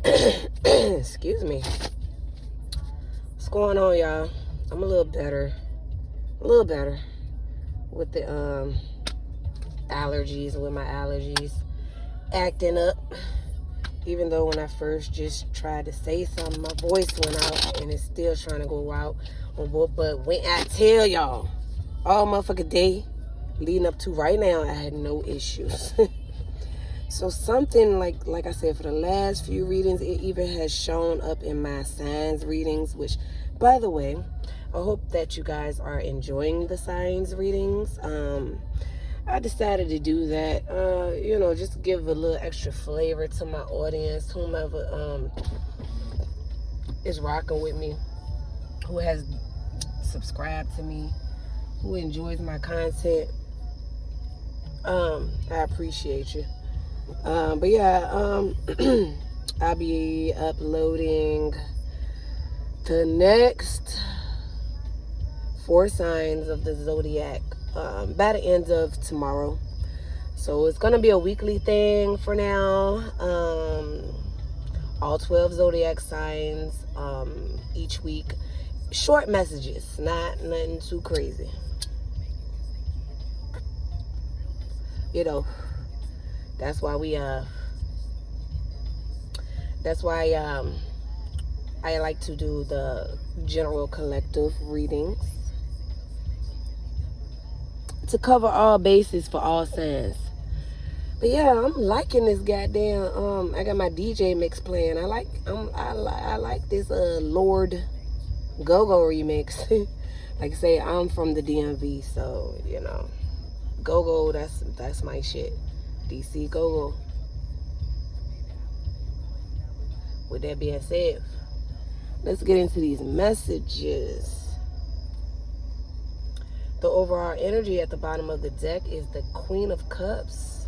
Excuse me. What's going on, y'all? I'm a little better with the allergies, with my allergies acting up. Even though when I first just tried to say something, my voice went out and it's still trying to go out. But when I tell y'all, all motherfucking day leading up to right now, I had no issues. So something like I said, for the last few readings, it even has shown up in my signs readings, which, by the way, I hope that you guys are enjoying the signs readings. I decided to do that, just to give a little extra flavor to my audience, whomever is rocking with me, who has subscribed to me, who enjoys my content. I appreciate you. But yeah, I'll be uploading the next 4 signs of the zodiac by the end of tomorrow. So it's gonna be a weekly thing for now. All 12 zodiac signs each week. Short messages, nothing too crazy. That's why I like to do the general collective readings to cover all bases for all signs. But yeah, I'm liking this goddamn I got my DJ mix playing. I like this Lord Go-Go remix. Like I say, I'm from the DMV, so Go-Go, that's my shit. DC Go-Go. With that being said, let's get into these messages. The overall energy at the bottom of the deck is the Queen of Cups.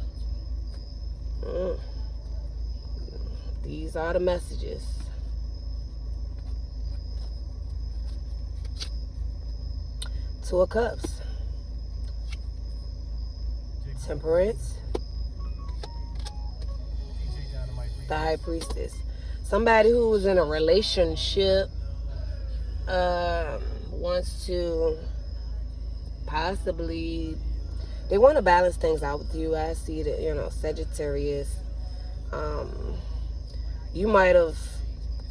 These are the messages. Two of Cups. Temperance. The High Priestess. Somebody who's in a relationship wants to possibly, they want to balance things out with you. I see that, Sagittarius. You might have,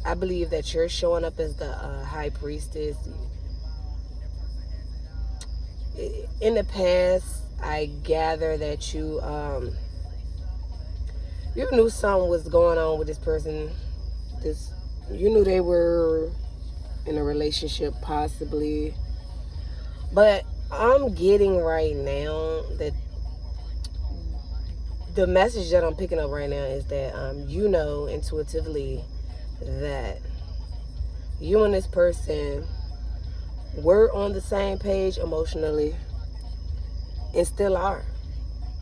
I believe that you're showing up as the High Priestess. In the past, I gather that you knew something was going on with this person. You knew they were in a relationship, possibly. But I'm getting right now that the message that I'm picking up right now is that intuitively that you and this person were on the same page emotionally and still are.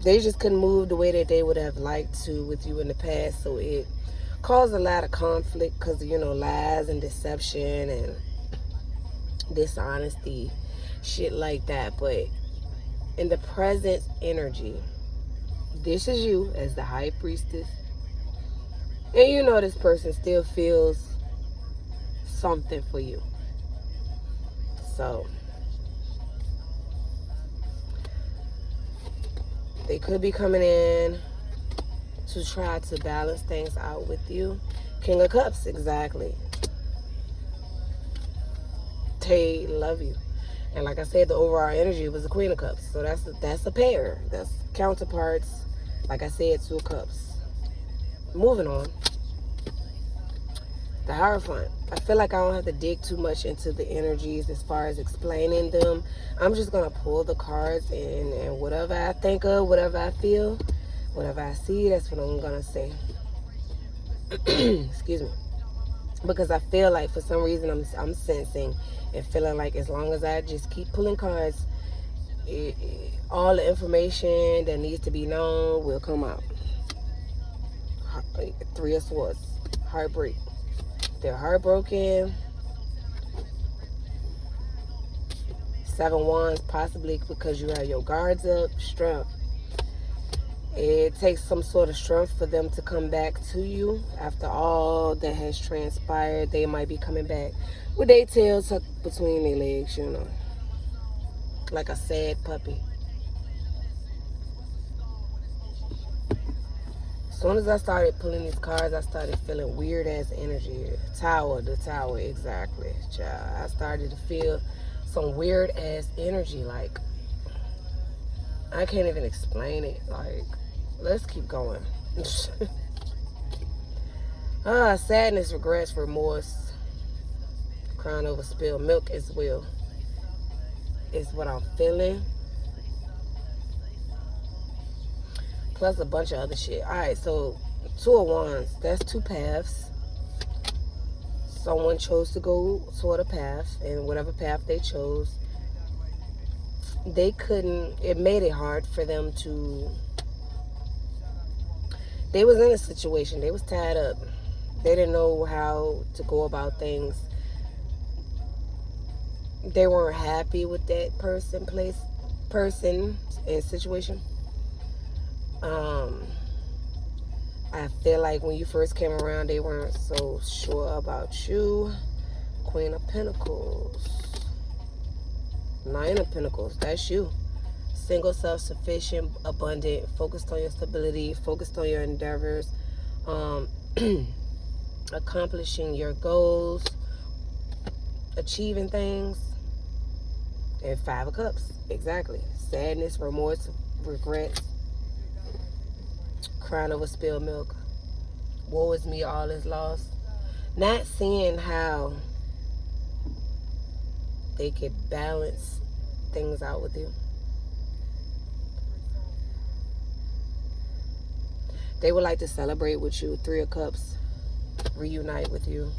They just couldn't move the way that they would have liked to with you in the past, so it caused a lot of conflict because of, lies and deception and dishonesty, shit like that. But in the present energy, this is you as the High Priestess, and this person still feels something for you. So they could be coming in to try to balance things out with you. King of Cups, exactly. They love you. And like I said, the overall energy was the Queen of Cups. So that's a pair. That's counterparts. Like I said, 2 cups. Moving on. The Hierophant. I feel like I don't have to dig too much into the energies as far as explaining them. I'm just going to pull the cards and whatever I think of, whatever I feel, whatever I see, that's what I'm going to say. Excuse me. Because I feel like for some reason I'm sensing and feeling like as long as I just keep pulling cards, all the information that needs to be known will come out. 3 of Swords. Heartbreak. They're heartbroken. 7 Wands, possibly because you have your guards up. Strength. It takes some sort of strength for them to come back to you after all that has transpired. They might be coming back with their tail tucked between their legs, like a sad puppy. As soon as I started pulling these cards, I started feeling weird ass energy. The tower, exactly. Child. I started to feel some weird ass energy. Like, I can't even explain it. Like, let's keep going. Sadness, regrets, remorse, crying over spilled milk as well is what I'm feeling. Plus a bunch of other shit. Alright, so 2 of Wands, that's 2 paths. Someone chose to go toward a path, and whatever path they chose, it made it hard for them to, they was in a situation, they was tied up. They didn't know how to go about things. They weren't happy with that person and situation. I feel like when you first came around, they weren't so sure about you. Queen of Pentacles. 9 of Pentacles, that's you. Single, self-sufficient, abundant, focused on your stability, focused on your endeavors, accomplishing your goals, achieving things. And 5 of Cups, exactly. Sadness, remorse, regrets, crying over spilled milk. Woe is me, all is lost. Not seeing how they could balance things out with you. They would like to celebrate with you. 3 of Cups, reunite with you.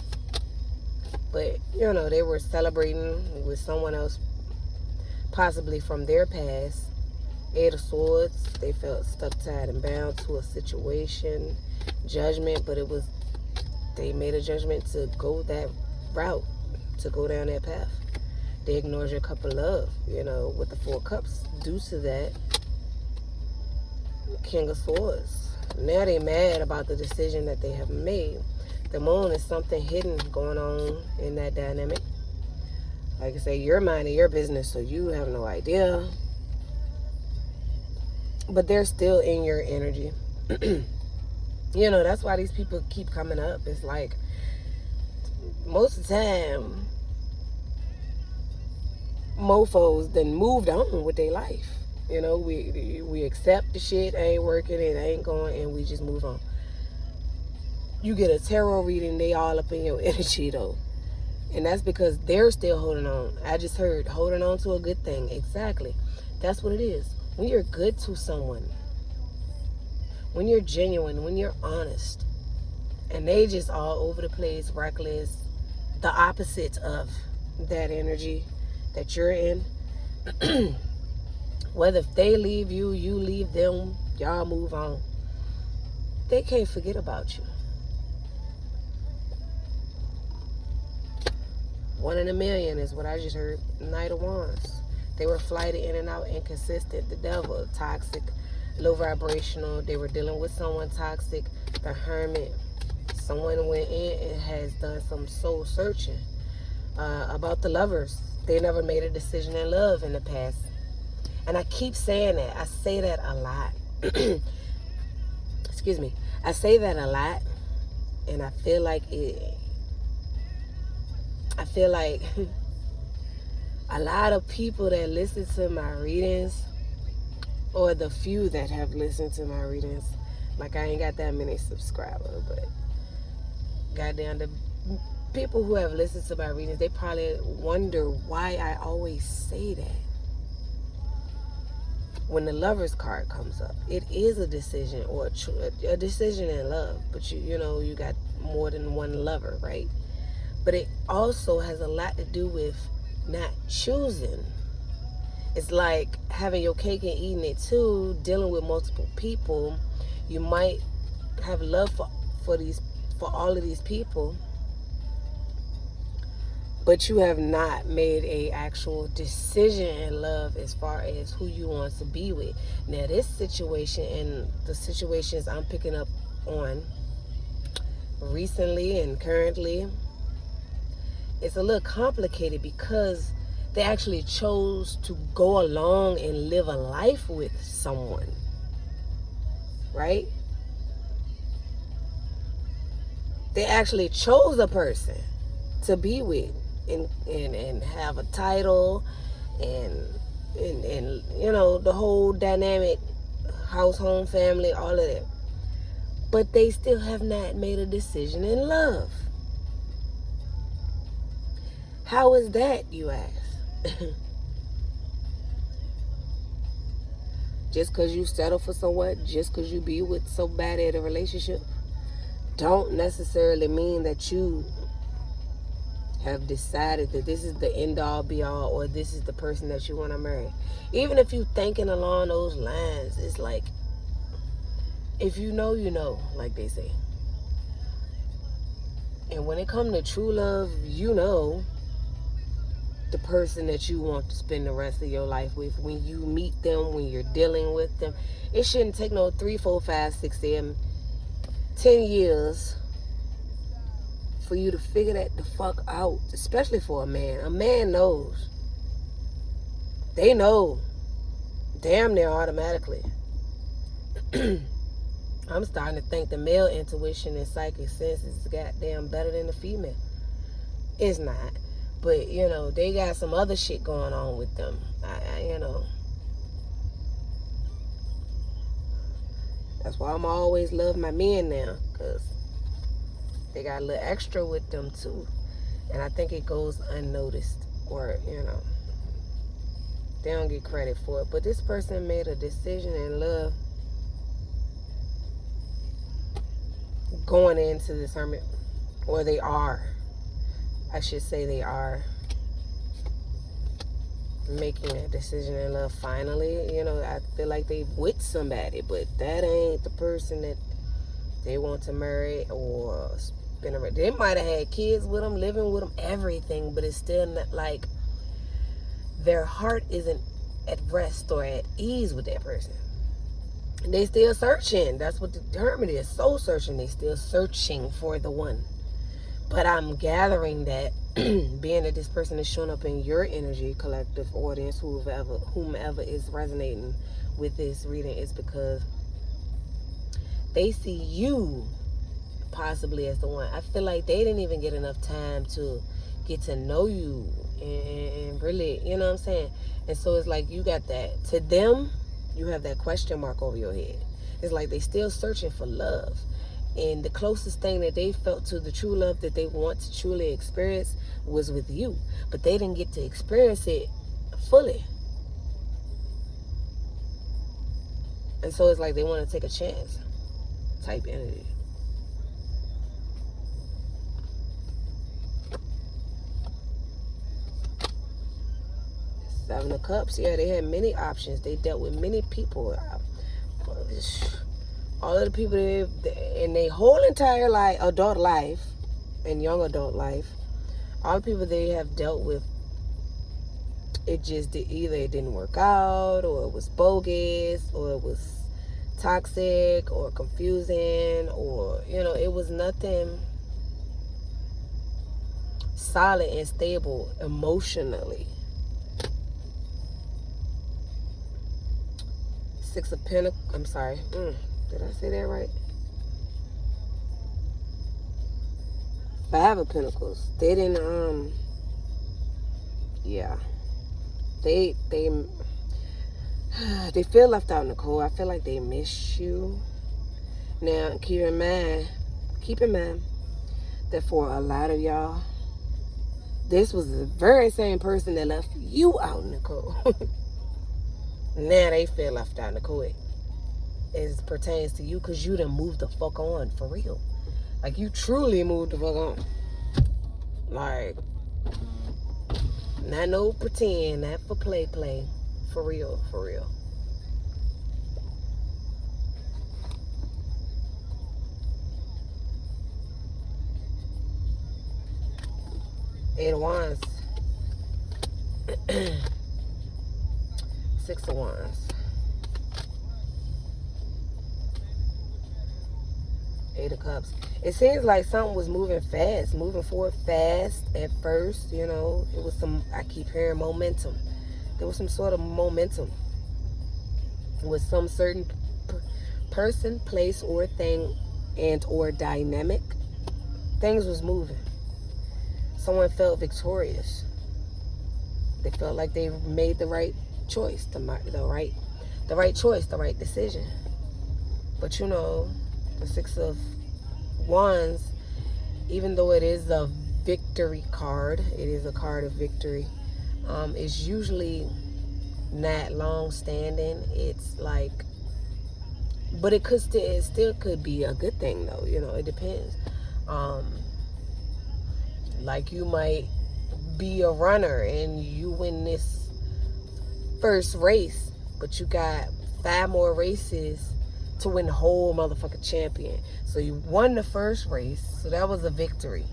But, they were celebrating with someone else, possibly from their past. 8 of Swords, they felt stuck, tied, and bound to a situation. Judgment, but they made a judgment to go that route, to go down that path. They ignored your cup of love, with the 4 of Cups. Due to that, King of Swords. Now they mad about the decision that they have made. The Moon is something hidden going on in that dynamic. Like I say, you're minding your business, so you have no idea. But they're still in your energy. That's why these people keep coming up. It's like, most of the time, mofos then moved on with their life. We accept the shit ain't working, it ain't going, and we just move on. You get a tarot reading, they all up in your energy though. And that's because they're still holding on. I just heard holding on to a good thing. Exactly. That's what it is. When you're good to someone, when you're genuine, when you're honest, and they just all over the place, reckless, the opposite of that energy that you're in. Whether if they leave you, you leave them, y'all move on. They can't forget about you. 1 in a million is what I just heard. Knight of Wands. They were flighted in and out, inconsistent. The Devil, toxic, low vibrational. They were dealing with someone toxic. The Hermit. Someone went in and has done some soul searching. About the Lovers. They never made a decision in love in the past. And I keep saying that. I say that a lot. Excuse me. I say that a lot. And I feel like a lot of people that listen to my readings, or the few that have listened to my readings, like I ain't got that many subscribers, but goddamn, the people who have listened to my readings, they probably wonder why I always say that. When the Lover's card comes up, it is a decision, or a decision in love, but you got more than one lover, right? But it also has a lot to do with not choosing. It's like having your cake and eating it too, dealing with multiple people. You might have love for all of these people, but you have not made a actual decision in love as far as who you want to be with. Now, this situation and the situations I'm picking up on recently and currently, it's a little complicated because they actually chose to go along and live a life with someone, right? They actually chose a person to be with and have a title and you know, the whole dynamic, house, home, family, all of that. But they still have not made a decision in love. How is that, you ask? Just because you settle for someone, just because you be with somebody in a relationship, don't necessarily mean that you have decided that this is the end all be all, or this is the person that you want to marry. Even if you thinking along those lines, it's like, if you know, you know, like they say. And when it comes to true love, you know the person that you want to spend the rest of your life with. When you meet them, when you're dealing with them, it shouldn't take no 3, 4, 5, 6, 7, 10 years for you to figure that the fuck out, especially for a man. A man knows. They know damn near automatically. I'm starting to think the male intuition and psychic sense is goddamn better than the female. It's not. But, you know, they got some other shit going on with them. You know. That's why I'm always love my men now. Because they got a little extra with them, too. And I think it goes unnoticed. Or, you know, they don't get credit for it. But this person made a decision in love going into this hermit. Or they are. I should say they are making a decision in love finally. You know, I feel like they with somebody, but that ain't the person that they want to marry or spend around. They might have had kids with them, living with them, everything, but it's still not like their heart isn't at rest or at ease with that person. They still searching. That's what the hermit is, soul searching. They still searching for the one. But I'm gathering that being that this person is showing up in your energy, collective audience, whomever is resonating with this reading, is because they see you possibly as the one. I feel like they didn't even get enough time to get to know you and really, you know what I'm saying? And so it's like you got that. To them, you have that question mark over your head. It's like they still searching for love. And the closest thing that they felt to the true love that they want to truly experience was with you. But they didn't get to experience it fully. And so it's like they want to take a chance type energy. Seven of Cups. Yeah, they had many options. They dealt with many people. All of the people in their whole entire life, adult life and young adult life, all the people they have dealt with, it just either it didn't work out, or it was bogus, or it was toxic, or confusing, or, you know, it was nothing solid and stable emotionally. Six of Pentacles. I'm sorry. Did I say that right? Five of Pentacles. They didn't, yeah. They feel left out, Nicole. I feel like they miss you. Now, keep in mind that for a lot of y'all, this was the very same person that left you out, Nicole. Now they feel left out, Nicole. As pertains to you, because you done moved the fuck on, for real. Like, you truly moved the fuck on. Like, not no pretend, not for play. For real, for real. Eight of Wands. Six of Wands. Eight of Cups. It seems like something was moving forward fast at first, you know. It was I keep hearing momentum. There was some sort of momentum with some certain person, place, or thing, and or dynamic. Things was moving. Someone felt victorious. They felt like they made the right choice, the right choice, the right decision. But you know, the Six of Wands, even though it is a victory card, it is a card of victory. It's usually not long standing. It's like, but it still could be a good thing though. You know, it depends. Like you might be a runner and you win this first race, but you got 5 more races to win the whole motherfucking champion. So you won the first race, so that was a victory.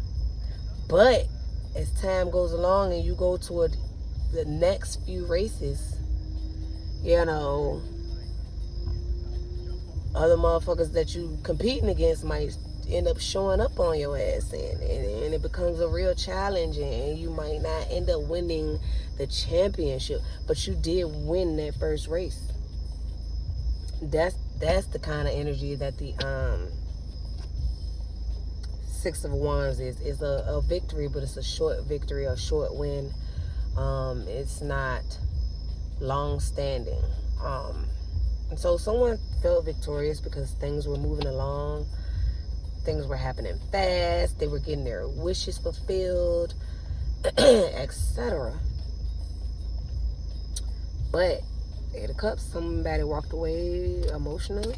But as time goes along and you go toward the next few races, you know, other motherfuckers that you competing against might end up showing up on your ass, and it becomes a real challenge, and you might not end up winning the championship, but you did win that first race. That's the kind of energy that the Six of Wands is a victory, but it's a short victory, a short win. It's not long standing. And so someone felt victorious because things were moving along. Things were happening fast. They were getting their wishes fulfilled, etc. But Eight of Cups, somebody walked away emotionally.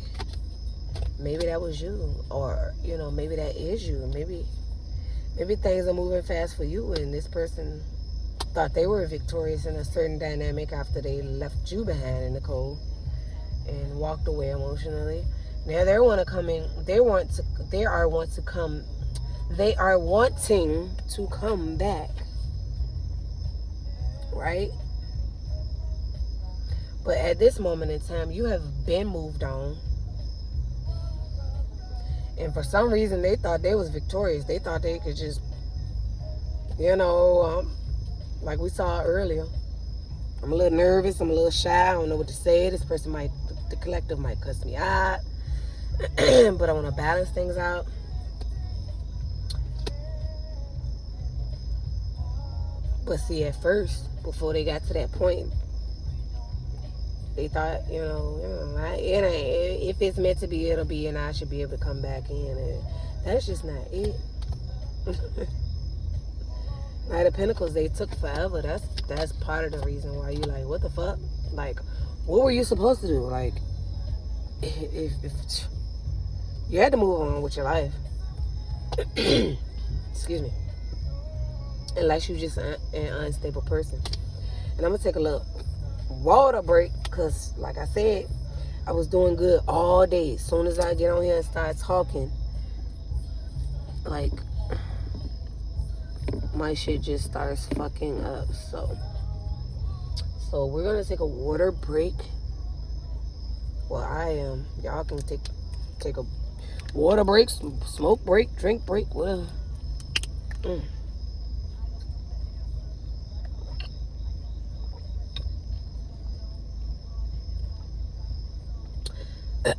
Maybe that was you, or you know, maybe that is you. Maybe things are moving fast for you, and this person thought they were victorious in a certain dynamic after they left you behind in the cold and walked away emotionally. Now they want to come in. They are wanting to come back, right? But at this moment in time, you have been moved on. And for some reason, they thought they was victorious. They thought they could just, you know, like we saw earlier. I'm a little nervous. I'm a little shy. I don't know what to say. This person the collective might cuss me out. But I want to balance things out. But see, at first, before they got to that point, they thought, if it's meant to be, it'll be, and I should be able to come back in. And that's just not it. Knight of Pentacles, they took forever. That's part of the reason why you like, what the fuck? Like, what were you supposed to do? Like, if you had to move on with your life. Excuse me. Unless you're just an unstable person. And I'm going to take a little water break because, like I said, I was doing good all day. As soon as I get on here and start talking, like, my shit just starts fucking up. So we're going to take a water break. Well, I am. Y'all can take a water break, smoke break, drink break, whatever.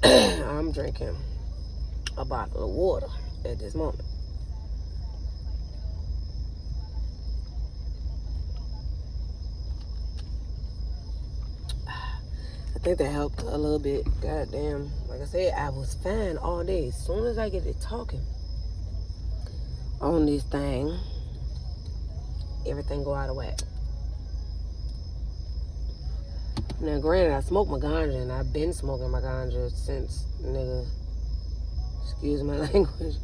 I'm drinking a bottle of water at this moment. I think that helped a little bit. Goddamn. Like I said, I was fine all day. As soon as I get to talking on this thing, everything go out of whack. Now, granted, I smoke my ganja, and I've been smoking my ganja since, nigga, excuse my language,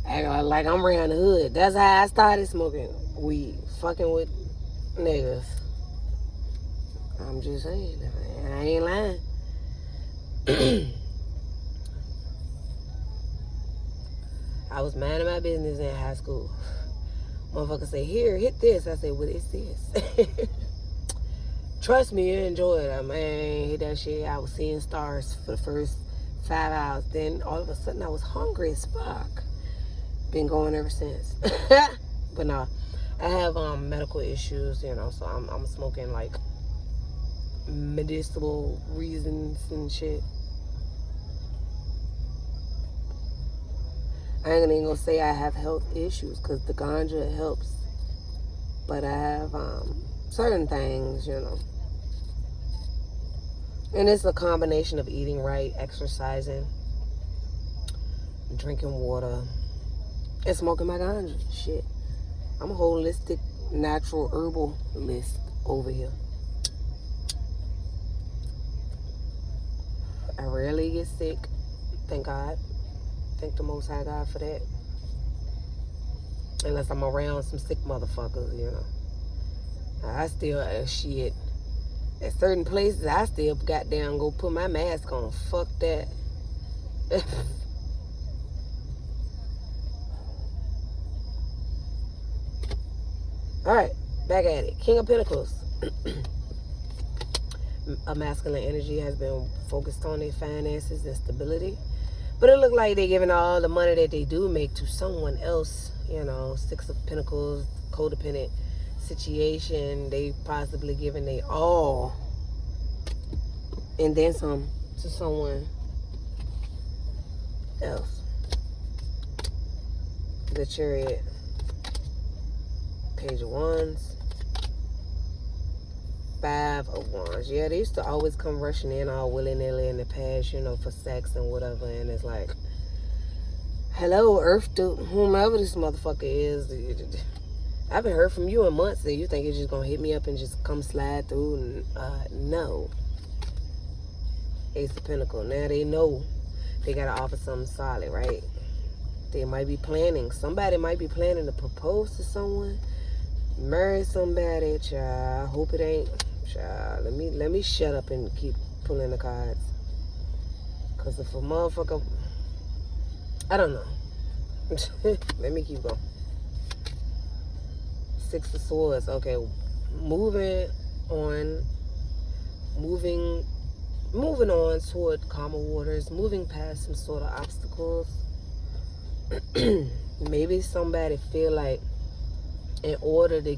act like I'm around the hood. That's how I started smoking weed, fucking with niggas. I'm just saying, I ain't lying. I was minding my business in high school. Motherfucker say, here, hit this. I say, what is this? Trust me, you enjoy it. I mean, hit that shit. I was seeing stars for the first 5 hours. Then all of a sudden I was hungry as fuck. Been going ever since. But no, I have medical issues, you know, so I'm smoking like medicinal reasons and shit. I ain't even gonna say I have health issues because the ganja helps. But I have certain things, you know. And it's a combination of eating right, exercising, drinking water, and smoking my ganja. Shit. I'm a holistic, natural, herbal list over here. I rarely get sick. Thank God. Thank the Most High God for that. Unless I'm around some sick motherfuckers, you know. I still, shit. At certain places, I still goddamn go put my mask on. Fuck that. Alright, back at it. King of Pentacles. A masculine energy has been focused on their finances and stability. But it looked like they're giving all the money that they do make to someone else. You know, Six of Pentacles, codependent situation. They possibly giving they all. And then some to someone else. The Chariot. Page of Wands. 5 of Wands. Yeah, they used to always come rushing in all willy-nilly in the past, you know, for sex and whatever. And it's like, hello, Earth dude, whomever this motherfucker is. I haven't heard from you in months, and you think you're just going to hit me up and just come slide through? And, no. Ace of Pentacles. Now they know they got to offer something solid, right? They might be planning. Somebody might be planning to propose to someone. Marry somebody, child. I hope it ain't, child. Let me shut up and keep pulling the cards. Cause if a motherfucker, I don't know. Let me keep going. 6 of Swords. Okay, moving on toward calmer waters. Moving past some sort of obstacles. Maybe somebody feel like, in order to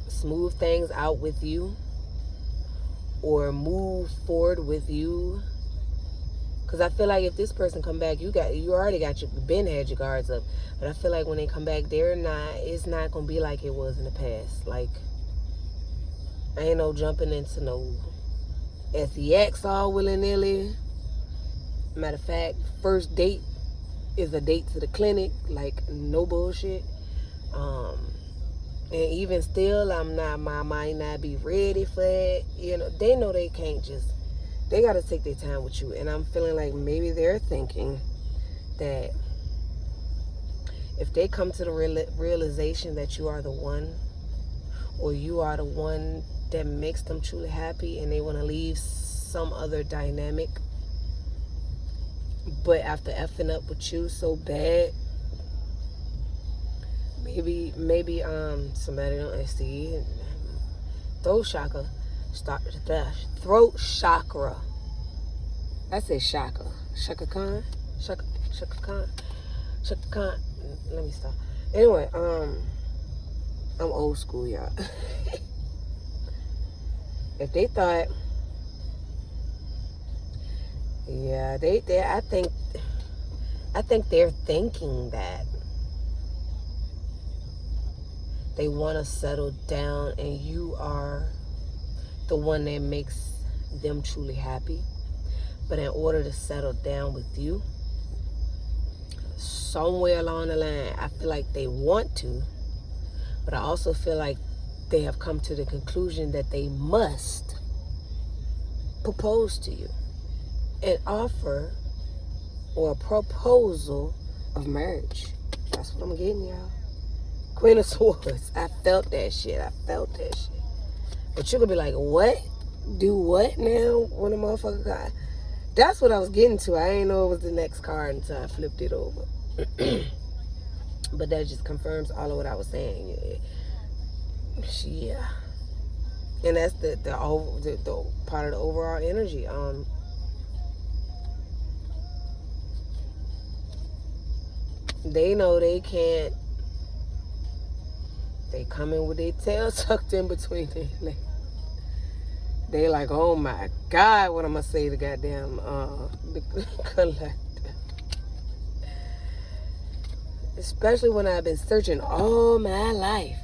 smooth things out with you or move forward with you, because I feel like if this person come back, you already got had your guards up, but I feel like when they come back, it's not gonna be like it was in the past. Like, I ain't no jumping into no sex all willy-nilly. Matter of fact, first date is a date to the clinic, like no bullshit. And even still, my mind not be ready for it. You know, they know they can't just, they got to take their time with you. And I'm feeling like maybe they're thinking that if they come to the realization that you are the one, or you are the one that makes them truly happy, and they want to leave some other dynamic, but after effing up with you so bad, maybe somebody don't see throat chakra, throat chakra. I say chakra, Shaka Khan. Let me stop. Anyway, I'm old school, y'all. If they thought, yeah, I think they're thinking that they want to settle down, and you are the one that makes them truly happy. But in order to settle down with you, somewhere along the line, I feel like they want to, but I also feel like they have come to the conclusion that they must propose to you. An offer or a proposal of marriage. That's what I'm getting, y'all. Queen of Swords. I felt that shit. But you could be like, what? Do what now? When a motherfucker got. That's what I was getting to. I didn't know it was the next card until I flipped it over. But that just confirms all of what I was saying. Yeah. And that's the part of the overall energy. They know they can't. They come in with their tail tucked in between their legs. They like, oh my God, what am I say to goddamn the collector? Especially when I've been searching all my life.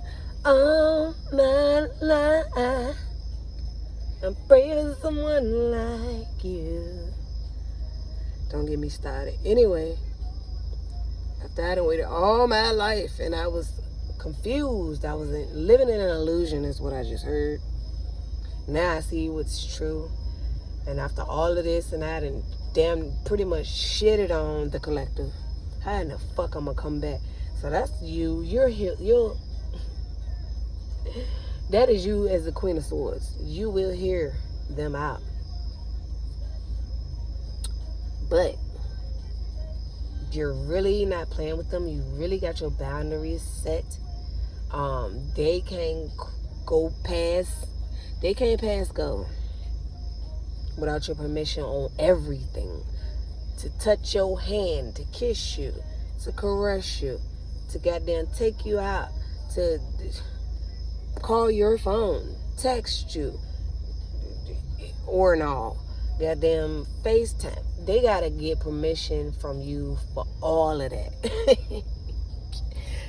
All my life. I'm praying for someone like you. Don't get me started. Anyway, after I done waited all my life and I was confused. I was living in an illusion is what I just heard. Now I see what's true. And after all of this, and I done damn pretty much shitted on the collective. How in the fuck I'm gonna come back? So that's you. You're here. That is you as the Queen of Swords. You will hear them out. But you're really not playing with them. You really got your boundaries set. They can't go past. They can't pass go without your permission on everything. To touch your hand, to kiss you, to caress you, to goddamn take you out, to call your phone, text you, or and all. Goddamn FaceTime. They gotta get permission from you for all of that.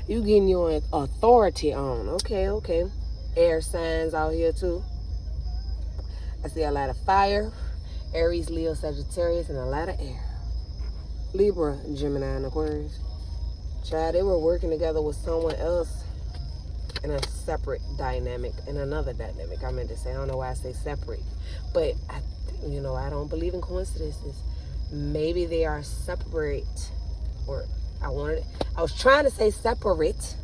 You getting your authority on. Okay. Air signs out here too. I see a lot of fire, Aries, Leo, Sagittarius, and a lot of air. Libra, Gemini, and Aquarius. Child, they were working together with someone else in a separate dynamic, in another dynamic. I meant to say, I don't know why I say separate, but I don't believe in coincidences. Maybe they are separate, or I was trying to say separate,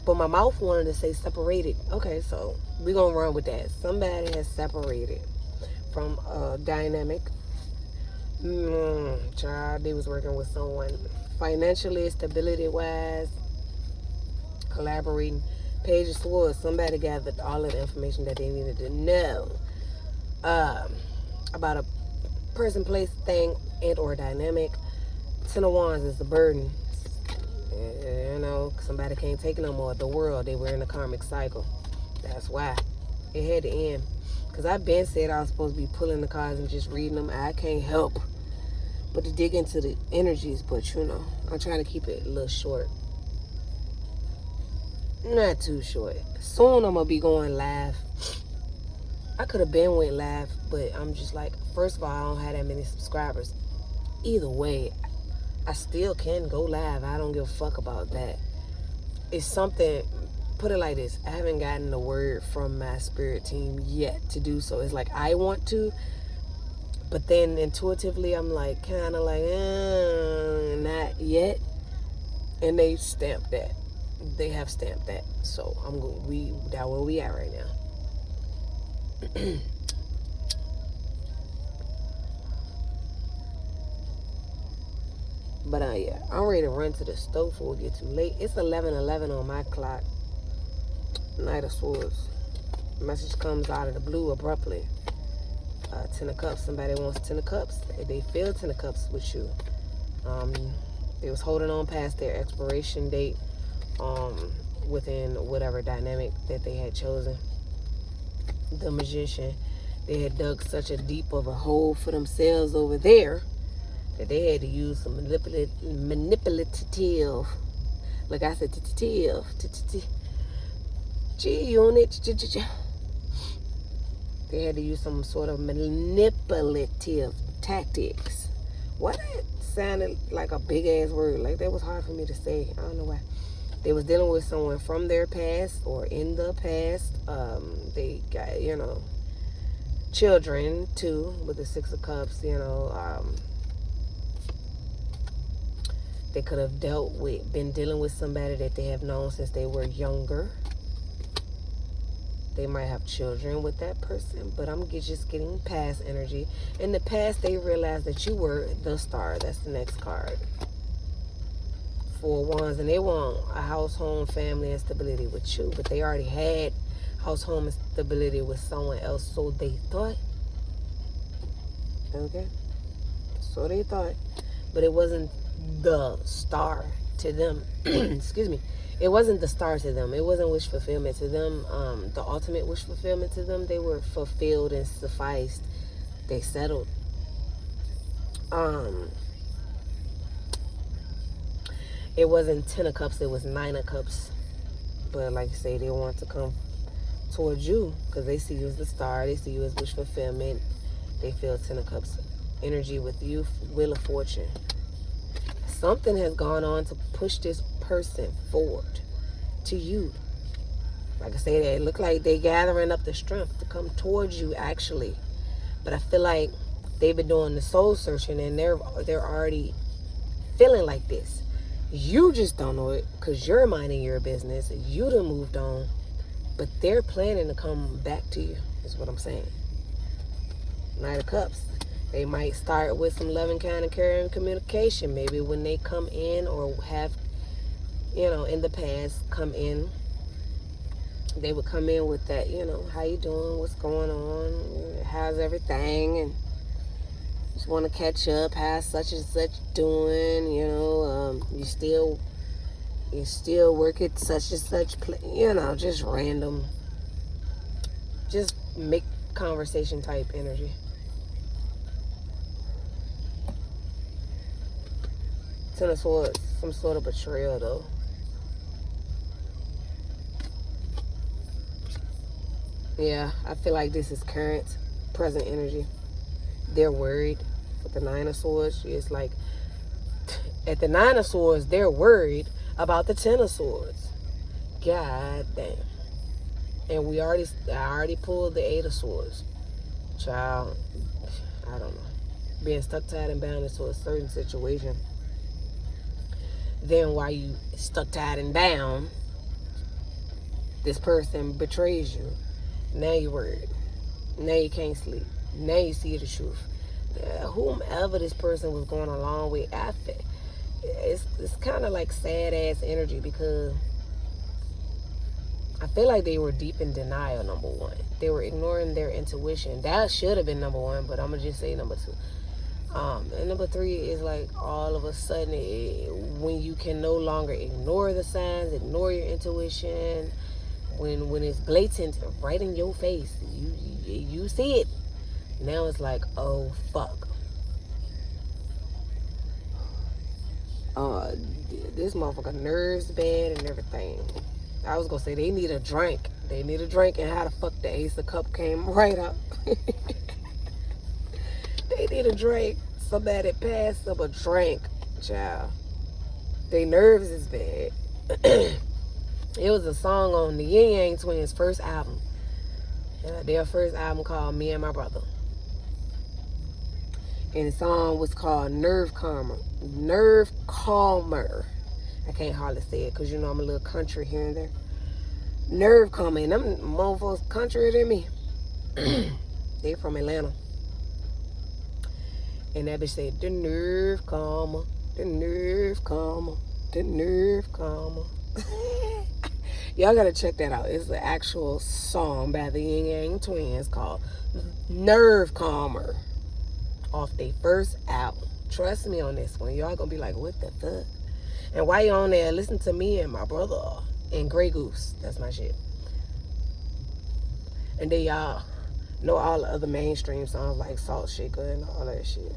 but my mouth wanted to say separated. Okay, so we're gonna run with that. Somebody has separated from a dynamic. Child, they was working with someone financially, stability wise, collaborating. Page of Swords, somebody gathered all of the information that they needed to know about a person, place, thing, and or dynamic. Ten of Wands is the burden. Somebody can't take it no more. The world, they were in a karmic cycle. That's why it had to end. Because I've been said I was supposed to be pulling the cards and just reading them. I can't help but to dig into the energies. But I'm trying to keep it a little short. Not too short. Soon I'm gonna be going live. I could have been went live, but I'm just like, first of all, I don't have that many subscribers. Either way, I still can go live. I don't give a fuck about that. It's something, put it like this, I haven't gotten the word from my spirit team yet to do so. It's like I want to, but then intuitively I'm like, kind of like, not yet. And they stamped that. They have stamped that. So that's where we at right now. But yeah, I'm ready to run to the stove before it get too late. It's 11:11 on my clock. Knight of Swords. Message comes out of the blue abruptly. Ten of Cups. Somebody wants Ten of Cups. They feel Ten of Cups with you. They was holding on past their expiration date. Within whatever dynamic that they had chosen. The Magician. They had dug such a deep of a hole for themselves over there that they had to use some manipulative, like I said, G-unit. They had to use some sort of manipulative tactics. Why that sounded like a big ass word? Like that was hard for me to say. I don't know why. They was dealing with someone from their past or in the past. They got, children too, with the Six of Cups, they could have been dealing with somebody that they have known since they were younger. They might have children with that person, but I'm just getting past energy. In the past, they realized that you were the star. That's the next card. Four of Wands, and they want a house, home, family, and stability with you, but they already had house, home, and stability with someone else, so they thought. Okay, so they thought, but it wasn't the star to them. Excuse me. It wasn't the star to them. It wasn't wish fulfillment to them. The ultimate wish fulfillment to them. They were fulfilled and sufficed. They settled. It wasn't 10 of cups. It was 9 of cups. But like I say, they want to come towards you because they see you as the star. They see you as wish fulfillment. They feel 10 of cups energy with you. Wheel of Fortune. Something has gone on to push this person forward to you. Like I say, it look like they gathering up the strength to come towards you actually. But I feel like they've been doing the soul searching and they're already feeling like this. You just don't know it because you're minding your business. You done moved on. But they're planning to come back to you, is what I'm saying. Knight of Cups. They might start with some loving, kind, and caring communication. Maybe when they come in or have, in the past, come in, they would come in with that, how you doing, what's going on, how's everything, and just want to catch up, how's such and such doing, you still work at such and such, just random, just make conversation type energy. Ten of Swords, some sort of betrayal though. Yeah, I feel like this is current, present energy. They're worried with the Nine of Swords. It's like at the Nine of Swords, they're worried about the Ten of Swords. God damn. And I already pulled the Eight of Swords. Child, I don't know. Being stuck, tied, and bound into a certain situation. Then while you stuck, tied, and bound, this person betrays you. Now you're worried. Now you can't sleep. Now you see the truth. Whomever this person was going along with, it's kind of like sad ass energy because I feel like they were deep in denial, number one. They were ignoring their intuition. That should have been number one, but I'm going to just say number two. And number three is like all of a sudden when you can no longer ignore the signs, ignore your intuition, when it's blatant right in your face, you see it. Now it's like, oh fuck. This motherfucker nerves bad and everything. I was gonna say they need a drink. They need a drink, and how the fuck the Ace of Cup came right up. They need a drink. Somebody pass them a drink, child. They nerves is bad. It was a song on the Yin Yang Twins' first album. Their first album called Me and My Brother. And the song was called Nerve Calmer. Nerve Calmer. I can't hardly say it because I'm a little country here and there. Nerve Calmer. And them motherfuckers country than me. They from Atlanta. And that bitch said, the nerve calmer, the nerve calmer, the nerve calmer. Y'all gotta check that out. It's the actual song by the Yin Yang Twins called Nerve Calmer off their first album. Trust me on this one. Y'all gonna be like, what the fuck? And while you're on there, listen to Me and My Brother and Grey Goose. That's my shit. And then y'all know all the other mainstream songs like Salt Shaker and all that shit.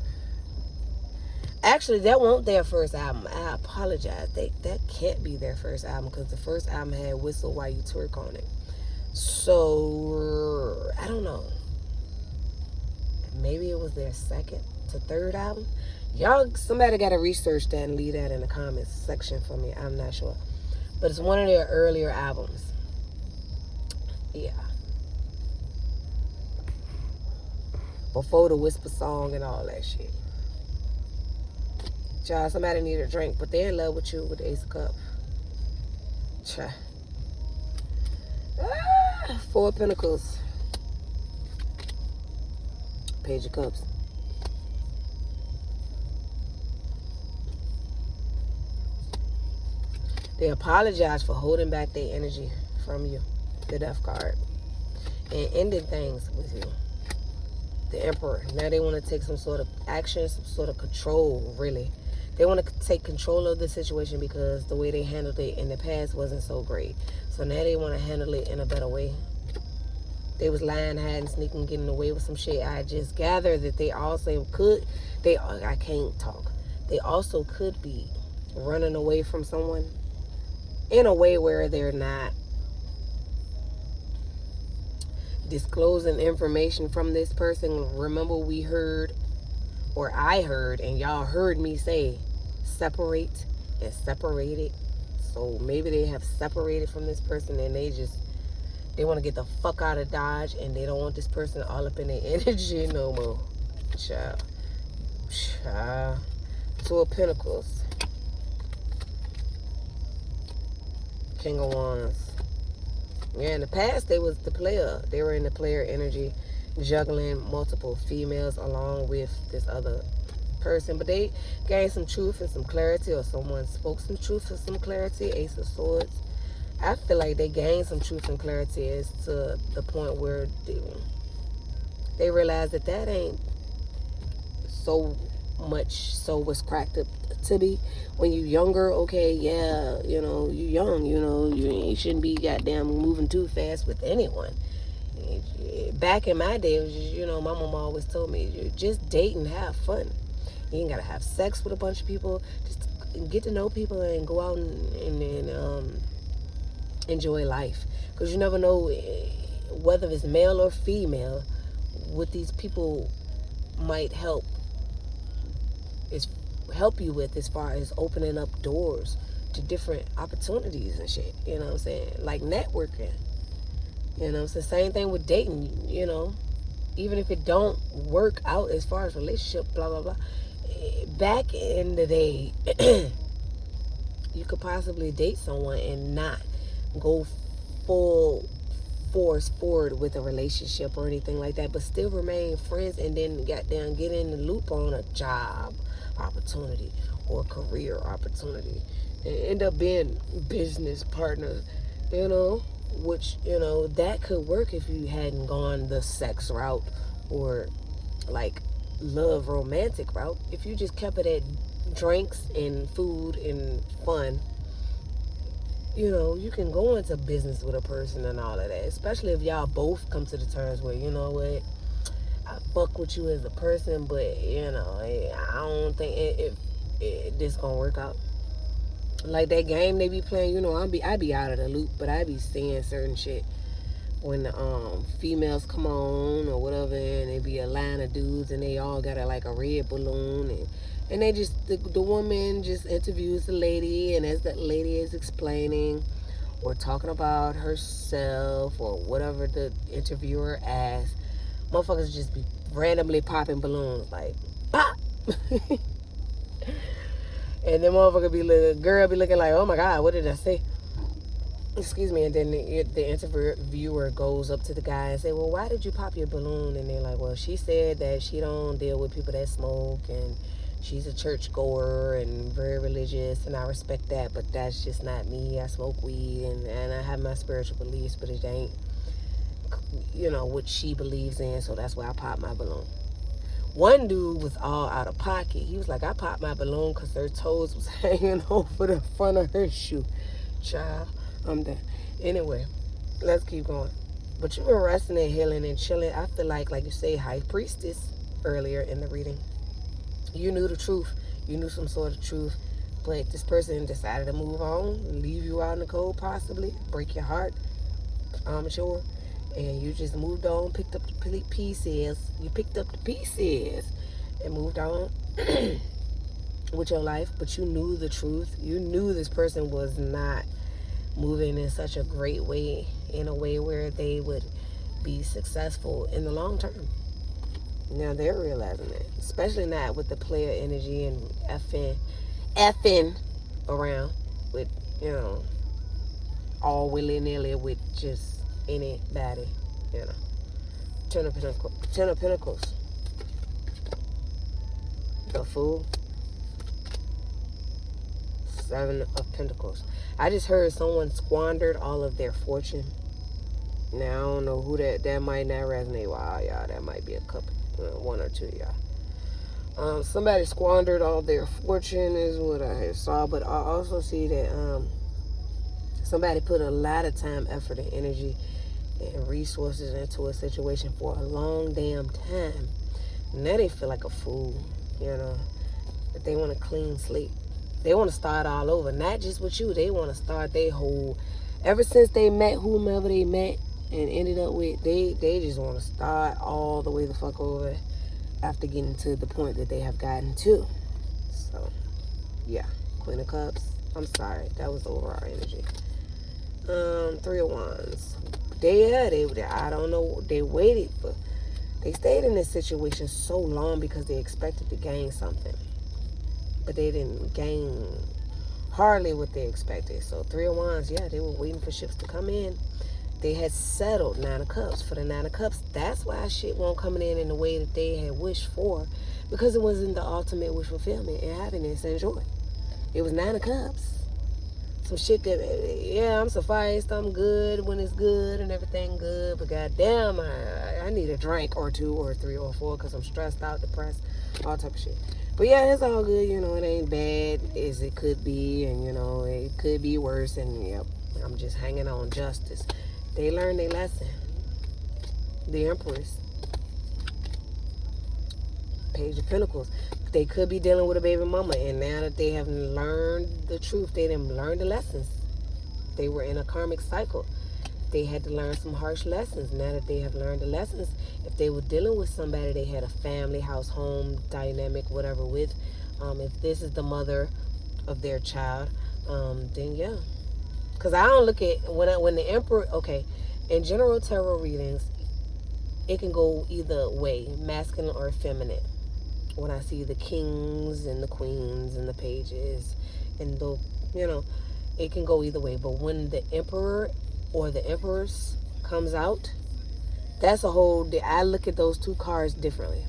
Actually, that wasn't their first album. I apologize. That can't be their first album because the first album had Whistle While You Twerk on it. So, I don't know. Maybe it was their second to third album. Y'all, somebody got to research that and leave that in the comments section for me. I'm not sure. But it's one of their earlier albums. Yeah. Before the Whisper song and all that shit. Child, somebody need a drink, but they're in love with you with the Ace of Cups. Child. Four of Pentacles. Page of Cups. They apologize for holding back their energy from you, the Death card, and ending things with you, the Emperor. Now they want to take some sort of action, some sort of control, really. They want to take control of the situation because the way they handled it in the past wasn't so great. So now they want to handle it in a better way. They was lying, hiding, sneaking, getting away with some shit. I just gather that they also could, I can't talk. They also could be running away from someone in a way where they're not disclosing information from this person. Remember, we heard, or I heard, and y'all heard me say, separate and separated. So maybe they have separated from this person and they want to get the fuck out of Dodge, and they don't want this person all up in their energy no more. Child. Two of Pentacles. King of Wands. Yeah, in the past, they was the player. They were in the player energy, juggling multiple females along with this other person. But they gained some truth and some clarity, or someone spoke some truth and some clarity. Ace of Swords. I feel like they gained some truth and clarity as to the point where they realized that ain't so much so what's cracked up to be. When you younger, okay, yeah, you young, you shouldn't be goddamn moving too fast with anyone. Back in my day, it was just, my mom always told me, you just date and have fun. You ain't gotta have sex with a bunch of people. Just get to know people and go out and enjoy life, because you never know whether it's male or female. What these people might help you with, as far as opening up doors to different opportunities and shit. You know what I'm saying? Like networking. You know what I'm saying? Same thing with dating. Even if it don't work out as far as relationship, blah blah blah. Back in the day, you could possibly date someone and not go full force forward with a relationship or anything like that, but still remain friends, and then get in the loop on a job opportunity or career opportunity, and end up being business partners, which, that could work if you hadn't gone the sex route or like love romantic route. If you just kept it at drinks and food and fun, you can go into business with a person and all of that, especially if y'all both come to the terms where, you know what, I fuck with you as a person, but, I don't think this gonna work out. Like that game they be playing, I be out of the loop, but I be seeing certain shit when the females come on or whatever, and they be a line of dudes, and they all got like a red balloon, and they just, the woman just interviews the lady, and as that lady is explaining or talking about herself or whatever the interviewer asks, motherfuckers just be randomly popping balloons, like, pop! And then girl be looking like, oh my God, what did I say? Excuse me. And then the interviewer goes up to the guy and say, well, why did you pop your balloon? And they're like, well, she said that she don't deal with people that smoke, and she's a church goer and very religious, and I respect that, but that's just not me. I smoke weed, and I have my spiritual beliefs, but it ain't, what she believes in, so that's why I pop my balloon. One dude was all out of pocket. He was like, I popped my balloon because her toes was hanging over the front of her shoe. Child, I'm done. Anyway, let's keep going. But you've been resting and healing and chilling. I feel like you say, High Priestess earlier in the reading. You knew the truth. You knew some sort of truth. But this person decided to move on, leave you out in the cold possibly, break your heart, I'm sure. And you just moved on, picked up the pieces. You picked up the pieces and moved on with your life. But you knew the truth. You knew this person was not moving in such a great way, in a way where they would be successful in the long term. Now they're realizing that, especially not with the player energy and effing around with, all willy-nilly with just anybody, Ten of Pentacles. The Fool. Seven of Pentacles. I just heard someone squandered all of their fortune. Now, I don't know who that might not resonate with all y'all. That might be a couple, one or two of y'all. Somebody squandered all their fortune is what I saw, but I also see that somebody put a lot of time, effort, and energy and resources into a situation for a long damn time. Now they feel like a fool, But they want a clean slate. They want to start all over, not just with you. They want to start their whole. Ever since they met whomever they met and ended up with, they just want to start all the way the fuck over after getting to the point that they have gotten to. So, yeah, Queen of Cups. I'm sorry, that was the overall energy. Three of Wands. I don't know. They stayed in this situation so long because they expected to gain something, but they didn't gain hardly what they expected. So Three of Wands, yeah, they were waiting for ships to come in. They had settled. Nine of Cups. For the Nine of Cups, that's why shit won't coming in the way that they had wished for, because it wasn't the ultimate wish fulfillment and happiness and joy. It was Nine of Cups. Some shit that, yeah, I'm sufficed, I'm good when it's good and everything good, but goddamn, I need a drink or two or three or four because I'm stressed out, depressed, all type of shit. But yeah, it's all good, it ain't bad as it could be, and it could be worse, and yep, I'm just hanging on. Justice. They learned their lesson. The Empress. Page of Pentacles. They could be dealing with a baby mama, and now that they have learned the truth, they didn't learn the lessons. They were in a karmic cycle. They had to learn some harsh lessons. Now that they have learned the lessons, if they were dealing with somebody they had a family, house, home, dynamic, whatever with, if this is the mother of their child, then yeah. Because I don't look at, when the Emperor, okay, in general tarot readings, it can go either way, masculine or feminine. When I see the kings and the queens and the pages and it can go either way. But when the emperor or the empress comes out, that's a whole, I look at those two cards differently.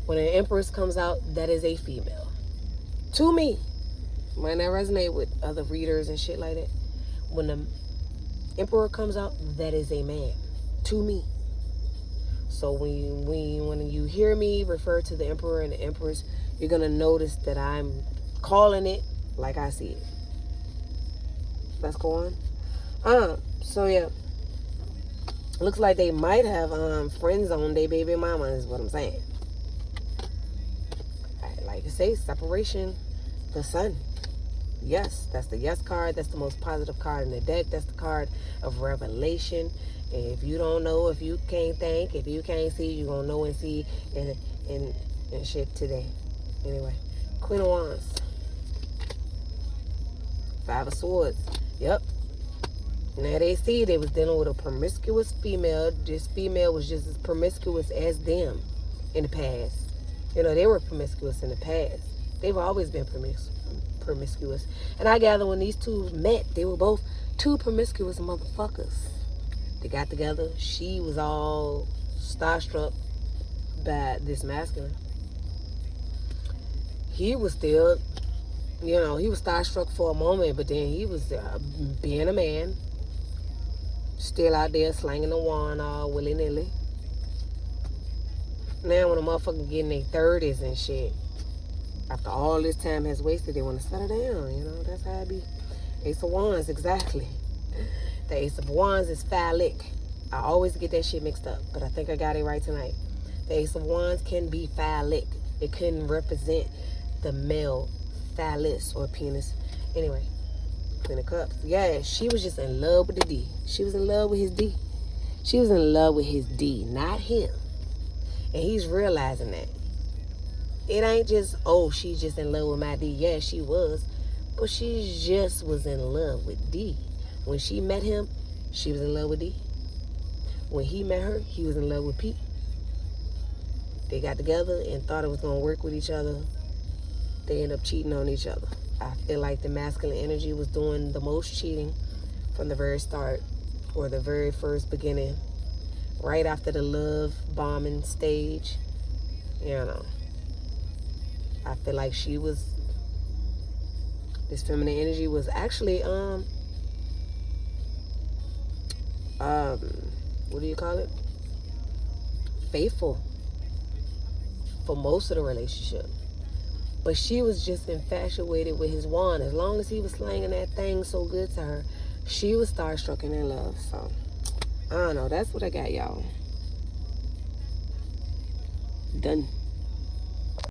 When an empress comes out, that is a female. To me. Might not resonate with other readers and shit like that. When the emperor comes out, that is a man. To me. So when you hear me refer to the emperor and the empress, you're going to notice that I'm calling it like I see it. Let's go on. So yeah. Looks like they might have friends on their baby mama is what I'm saying. Like I say, separation, the sun. Yes, that's the yes card. That's the most positive card in the deck. That's the card of revelation. And if you don't know, if you can't think, if you can't see, you're going to know and see and shit today. Anyway, Queen of Wands. Five of Swords. Yep. Now they see they was dealing with a promiscuous female. This female was just as promiscuous as them in the past. They were promiscuous in the past. They've always been promiscuous. And I gather when these two met, they were both two promiscuous motherfuckers. They got together. She was all starstruck by this masculine. He was still, he was starstruck for a moment, but then he was being a man, still out there slanging the wand all willy-nilly. Now when a motherfucker get in their 30s and shit, after all this time has wasted, they want to settle down, that's how it be. Ace of Wands, exactly. The Ace of Wands is phallic. I always get that shit mixed up, but I think I got it right tonight. The Ace of Wands can be phallic. It can represent the male phallus or penis. Anyway, Queen of Cups. Yeah, she was just in love with the D. She was in love with his D. She was in love with his D, not him. And he's realizing that. It ain't just, she just in love with my D. Yeah, she was. But she just was in love with D. When she met him, she was in love with D. When he met her, he was in love with P. They got together and thought it was going to work with each other. They ended up cheating on each other. I feel like the masculine energy was doing the most cheating from the very start or the very first beginning. Right after the love bombing stage. I feel like she was This feminine energy was actually what do you call it? Faithful for most of the relationship. But she was just infatuated with his wand. As long as he was slanging that thing so good to her, she was starstruck and in love. So, I don't know. That's what I got, y'all. Done.